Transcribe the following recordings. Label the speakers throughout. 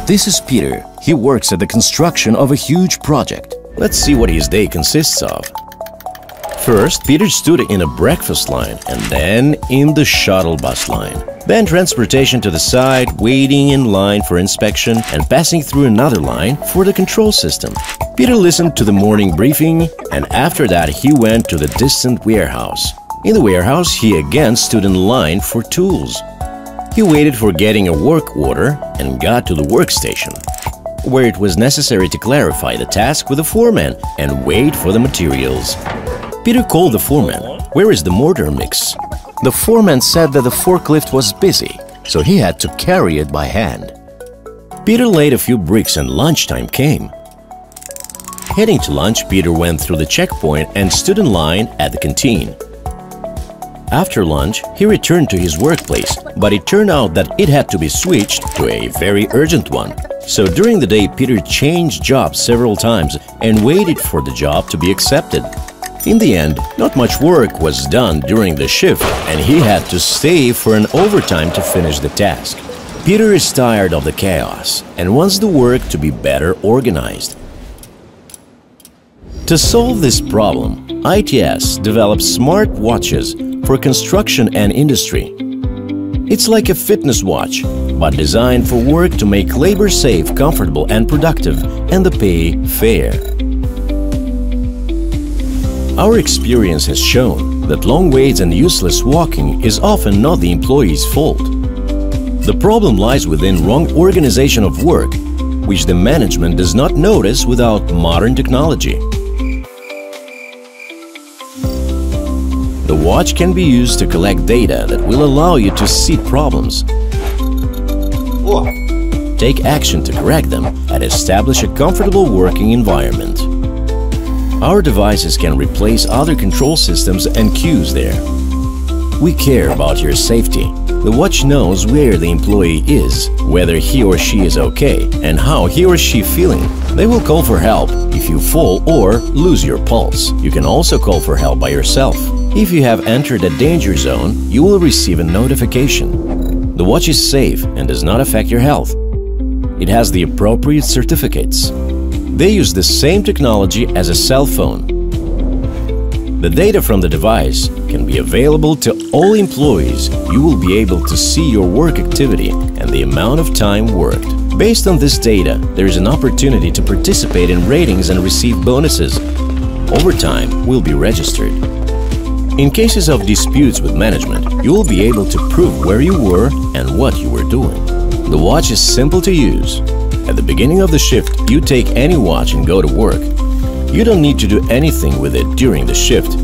Speaker 1: This is Peter. He works at the construction of a huge project. Let's see what his day consists of. First, Peter stood in a breakfast line and then in the shuttle bus line. Then transportation to the site, waiting in line for inspection and passing through another line for the control system. Peter listened to the morning briefing and after that he went to the distant warehouse. In the warehouse, he again stood in line for tools. He waited for getting a work order and got to the workstation, where it was necessary to clarify the task with the foreman and wait for the materials. Peter called the foreman. "Where is the mortar mix?" The foreman said that the forklift was busy, so he had to carry it by hand. Peter laid a few bricks and lunchtime came. Heading to lunch, Peter went through the checkpoint and stood in line at the canteen. After lunch, he returned to his workplace, but it turned out that it had to be switched to a very urgent one. So during the day, Peter changed jobs several times and waited for the job to be accepted. In the end, not much work was done during the shift and he had to stay for an overtime to finish the task. Peter is tired of the chaos and wants the work to be better organized. To solve this problem, ITS develops smart watches for construction and industry. It's like a fitness watch, but designed for work to make labor safe, comfortable and productive, and the pay fair. Our experience has shown that long waits and useless walking is often not the employee's fault. The problem lies within wrong organization of work, which the management does not notice without modern technology. The watch can be used to collect data that will allow you to see problems, take action to correct them, and establish a comfortable working environment. Our devices can replace other control systems and cues there. We care about your safety. The watch knows where the employee is, whether he or she is okay, and how he or she feeling. They will call for help if you fall or lose your pulse. You can also call for help by yourself. If you have entered a danger zone, you will receive a notification. The watch is safe and does not affect your health. It has the appropriate certificates. They use the same technology as a cell phone. The data from the device can be available to all employees. You will be able to see your work activity and the amount of time worked. Based on this data, there is an opportunity to participate in ratings and receive bonuses. Overtime will be registered. In cases of disputes with management, you will be able to prove where you were and what you were doing. The watch is simple to use. At the beginning of the shift, you take any watch and go to work. You don't need to do anything with it during the shift.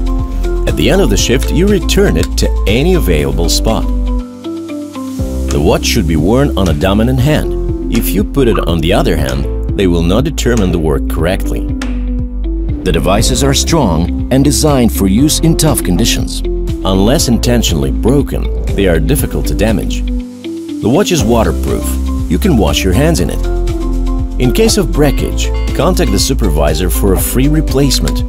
Speaker 1: At the end of the shift, you return it to any available spot. The watch should be worn on a dominant hand. If you put it on the other hand, they will not determine the work correctly. The devices are strong and designed for use in tough conditions. Unless intentionally broken, they are difficult to damage. The watch is waterproof. You can wash your hands in it. In case of breakage, contact the supervisor for a free replacement.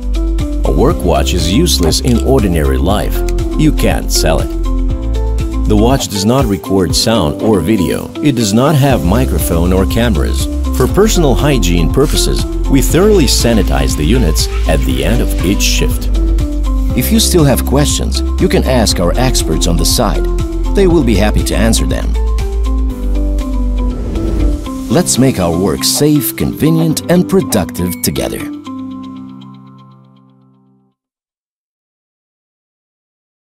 Speaker 1: A work watch is useless in ordinary life. You can't sell it. The watch does not record sound or video. It does not have microphone or cameras. For personal hygiene purposes, we thoroughly sanitize the units at the end of each shift. If you still have questions, you can ask our experts on the site. They will be happy to answer them. Let's make our work safe, convenient, and productive together.